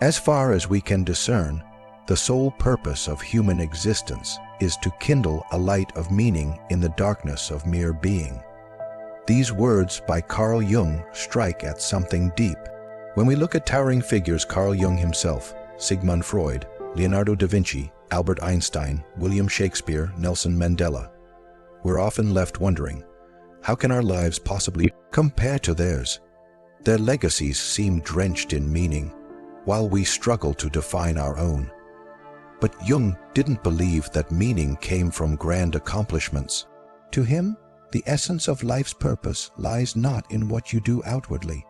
As far as we can discern, the sole purpose of human existence is to kindle a light of meaning in the darkness of mere being. These words by Carl Jung strike at something deep. When we look at towering figures Carl Jung himself, Sigmund Freud, Leonardo da Vinci, Albert Einstein, William Shakespeare, Nelson Mandela, we're often left wondering, how can our lives possibly compare to theirs? Their legacies seem drenched in meaning, while we struggle to define our own. But Jung didn't believe that meaning came from grand accomplishments. To him, the essence of life's purpose lies not in what you do outwardly,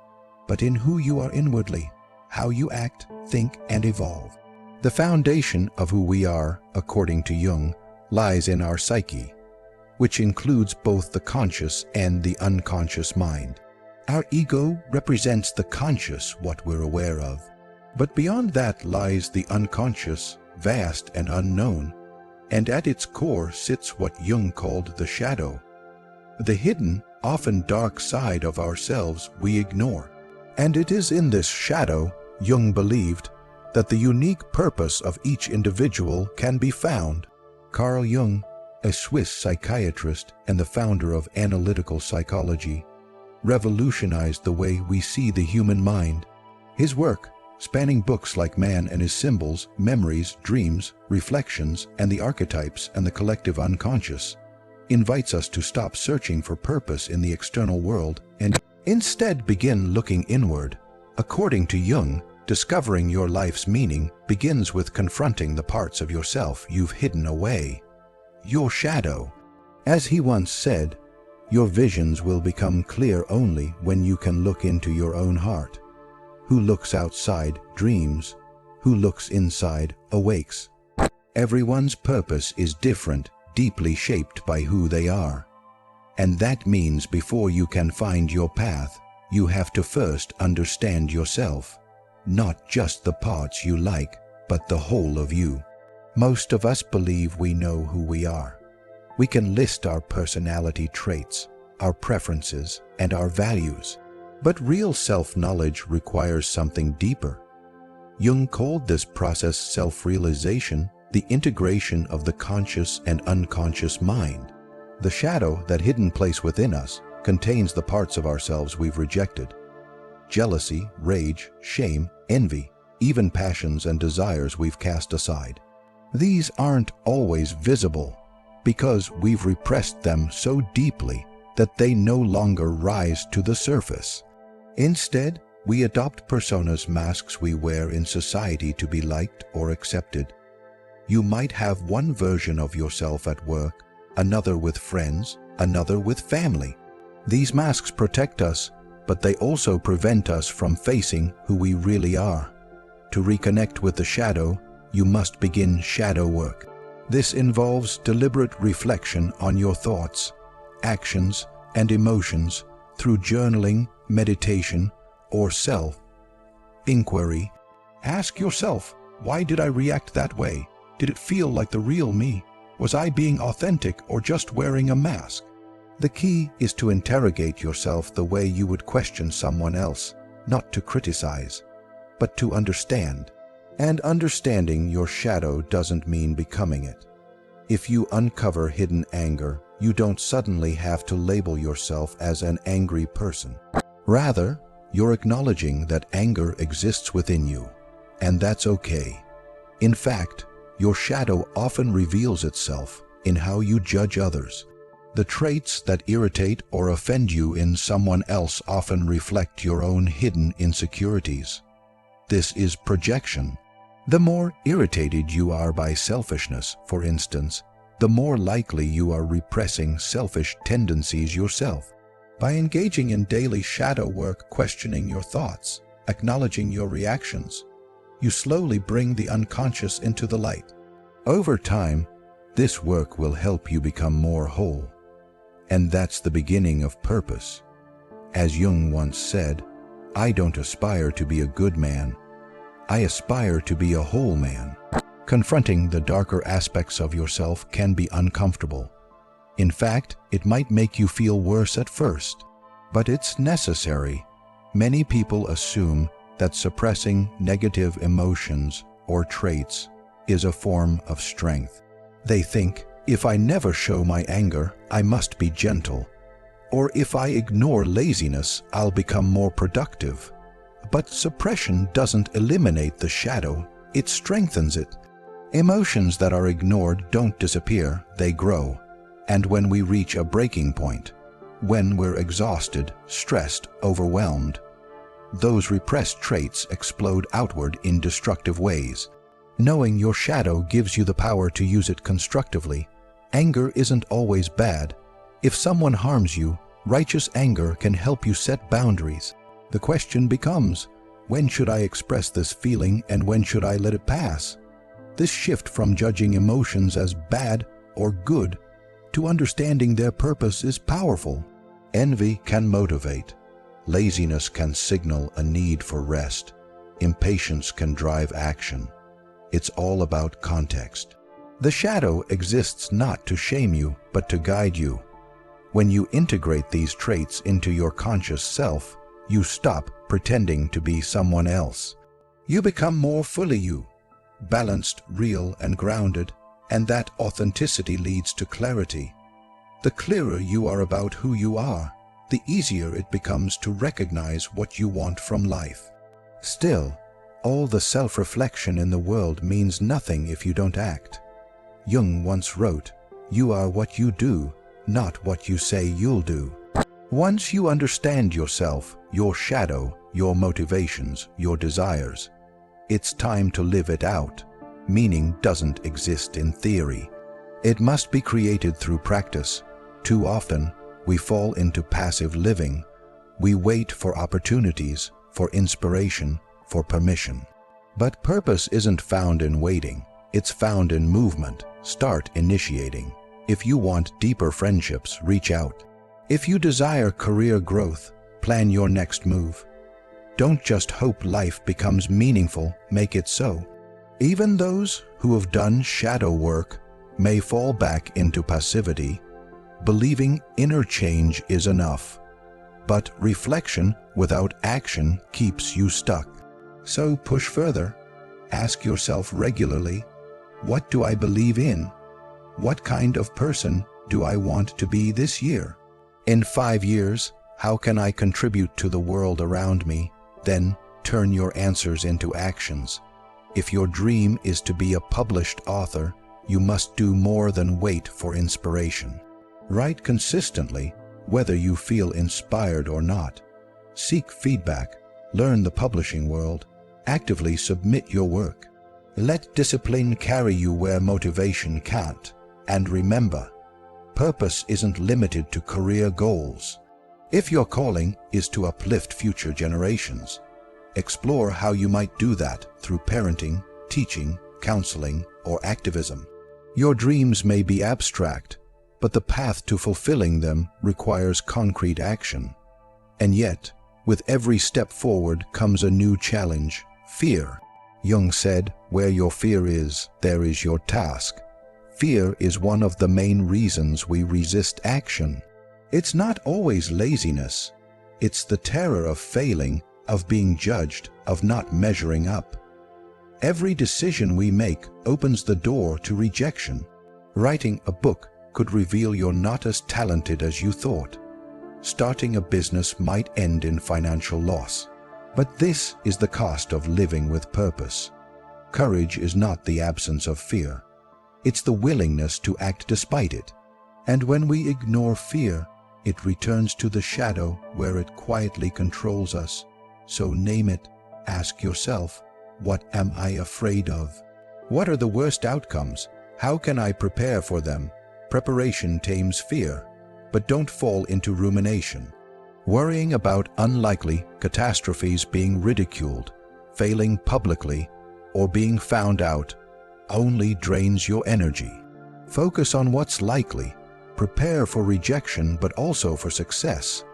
but in who you are inwardly, how you act, think, and evolve. The foundation of who we are, according to Jung, lies in our psyche, which includes both the conscious and the unconscious mind. Our ego represents the conscious, what we're aware of. But beyond that lies the unconscious, vast and unknown, and at its core sits what Jung called the shadow, the hidden, often dark side of ourselves we ignore. And it is in this shadow, Jung believed, that the unique purpose of each individual can be found. Carl Jung, a Swiss psychiatrist and the founder of analytical psychology, revolutionized the way we see the human mind. His work, spanning books like Man and His Symbols, Memories, Dreams, Reflections, and the Archetypes and the Collective Unconscious, invites us to stop searching for purpose in the external world and instead begin looking inward. According to Jung, discovering your life's meaning begins with confronting the parts of yourself you've hidden away, your shadow. As he once said, your visions will become clear only when you can look into your own heart. Who looks outside dreams, who looks inside awakes. Everyone's purpose is different, deeply shaped by who they are. And that means before you can find your path, you have to first understand yourself. Not just the parts you like, but the whole of you. Most of us believe we know who we are. We can list our personality traits, our preferences, and our values. But real self-knowledge requires something deeper. Jung called this process self-realization, the integration of the conscious and unconscious mind. The shadow, that hidden place within us, contains the parts of ourselves we've rejected. Jealousy, rage, shame, envy, even passions and desires we've cast aside. These aren't always visible because we've repressed them so deeply that they no longer rise to the surface. Instead, we adopt personas, masks we wear in society to be liked or accepted. You might have one version of yourself at work, another with friends, another with family. These masks protect us, but they also prevent us from facing who we really are. To reconnect with the shadow, you must begin shadow work. This involves deliberate reflection on your thoughts, actions, and emotions through journaling, meditation, or self-inquiry. Ask yourself, why did I react that way? Did it feel like the real me? Was I being authentic or just wearing a mask? The key is to interrogate yourself the way you would question someone else, not to criticize, but to understand. And understanding your shadow doesn't mean becoming it. If you uncover hidden anger, you don't suddenly have to label yourself as an angry person. Rather, you're acknowledging that anger exists within you, and that's okay. In fact, your shadow often reveals itself in how you judge others. The traits that irritate or offend you in someone else often reflect your own hidden insecurities. This is projection. The more irritated you are by selfishness, for instance, the more likely you are repressing selfish tendencies yourself. By engaging in daily shadow work, questioning your thoughts, acknowledging your reactions, you slowly bring the unconscious into the light. Over time, this work will help you become more whole. And that's the beginning of purpose. As Jung once said, I don't aspire to be a good man. I aspire to be a whole man. Confronting the darker aspects of yourself can be uncomfortable. In fact, it might make you feel worse at first, but it's necessary. Many people assume that suppressing negative emotions or traits is a form of strength. They think, if I never show my anger, I must be gentle. Or if I ignore laziness, I'll become more productive. But suppression doesn't eliminate the shadow, it strengthens it. Emotions that are ignored don't disappear, they grow. And when we reach a breaking point, when we're exhausted, stressed, overwhelmed, those repressed traits explode outward in destructive ways. Knowing your shadow gives you the power to use it constructively. Anger isn't always bad. If someone harms you, righteous anger can help you set boundaries. The question becomes, when should I express this feeling and when should I let it pass? This shift from judging emotions as bad or good to understanding their purpose is powerful. Envy can motivate. Laziness can signal a need for rest. Impatience can drive action. It's all about context. The shadow exists not to shame you, but to guide you. When you integrate these traits into your conscious self, you stop pretending to be someone else. You become more fully you, balanced, real, and grounded, and that authenticity leads to clarity. The clearer you are about who you are, the easier it becomes to recognize what you want from life. Still, all the self-reflection in the world means nothing if you don't act. Jung once wrote, "You are what you do, not what you say you'll do." Once you understand yourself, your shadow, your motivations, your desires, it's time to live it out. Meaning doesn't exist in theory. It must be created through practice. Too often, we fall into passive living. We wait for opportunities, for inspiration, for permission. But purpose isn't found in waiting. It's found in movement. Start initiating. If you want deeper friendships, reach out. If you desire career growth, plan your next move. Don't just hope life becomes meaningful, make it so. Even those who have done shadow work may fall back into passivity, believing inner change is enough. But reflection without action keeps you stuck. So push further. Ask yourself regularly, what do I believe in? What kind of person do I want to be this year? In 5 years, how can I contribute to the world around me? Then turn your answers into actions. If your dream is to be a published author, you must do more than wait for inspiration. Write consistently, whether you feel inspired or not. Seek feedback, learn the publishing world, actively submit your work. Let discipline carry you where motivation can't. And remember, purpose isn't limited to career goals. If your calling is to uplift future generations, explore how you might do that through parenting, teaching, counseling, or activism. Your dreams may be abstract, but the path to fulfilling them requires concrete action. And yet, with every step forward comes a new challenge, fear. Jung said, "Where your fear is, there is your task." Fear is one of the main reasons we resist action. It's not always laziness. It's the terror of failing, of being judged, of not measuring up. Every decision we make opens the door to rejection. Writing a book could reveal you're not as talented as you thought. Starting a business might end in financial loss. But this is the cost of living with purpose. Courage is not the absence of fear. It's the willingness to act despite it. And when we ignore fear, it returns to the shadow where it quietly controls us. So name it. Ask yourself, what am I afraid of? What are the worst outcomes? How can I prepare for them? Preparation tames fear, but don't fall into rumination. Worrying about unlikely catastrophes, being ridiculed, failing publicly, or being found out only drains your energy. Focus on what's likely. Prepare for rejection, but also for success.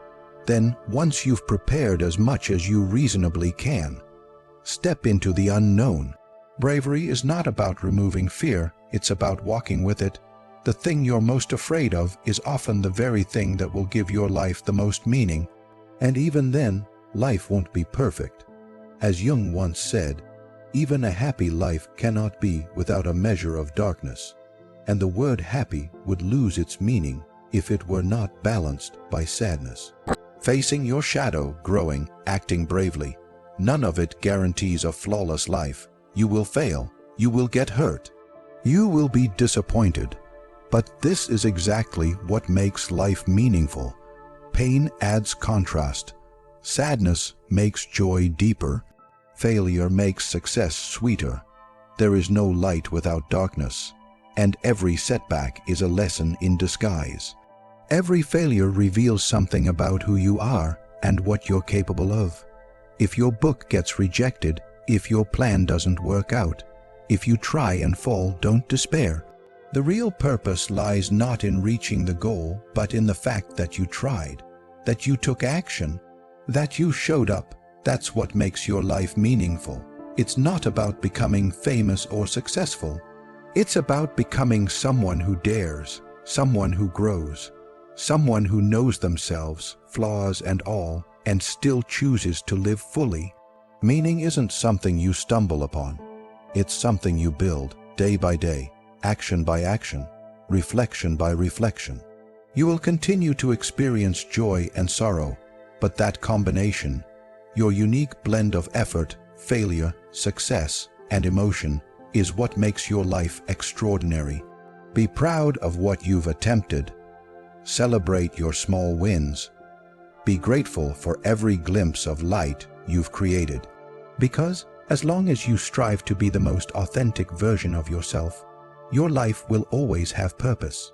Then, once you've prepared as much as you reasonably can, step into the unknown. Bravery is not about removing fear, it's about walking with it. The thing you're most afraid of is often the very thing that will give your life the most meaning. And even then, life won't be perfect. As Jung once said, even a happy life cannot be without a measure of darkness, and the word happy would lose its meaning if it were not balanced by sadness. Facing your shadow, growing, acting bravely, none of it guarantees a flawless life. You will fail, you will get hurt, you will be disappointed. But this is exactly what makes life meaningful. Pain adds contrast. Sadness makes joy deeper. Failure makes success sweeter. There is no light without darkness, and every setback is a lesson in disguise. Every failure reveals something about who you are and what you're capable of. If your book gets rejected, if your plan doesn't work out, if you try and fall, don't despair. The real purpose lies not in reaching the goal, but in the fact that you tried, that you took action, that you showed up. That's what makes your life meaningful. It's not about becoming famous or successful. It's about becoming someone who dares, someone who grows, someone who knows themselves, flaws and all, and still chooses to live fully. Meaning isn't something you stumble upon. It's something you build day by day, action by action, reflection by reflection. You will continue to experience joy and sorrow, but that combination, your unique blend of effort, failure, success, and emotion, is what makes your life extraordinary. Be proud of what you've attempted. Celebrate your small wins. Be grateful for every glimpse of light you've created. Because as long as you strive to be the most authentic version of yourself, your life will always have purpose.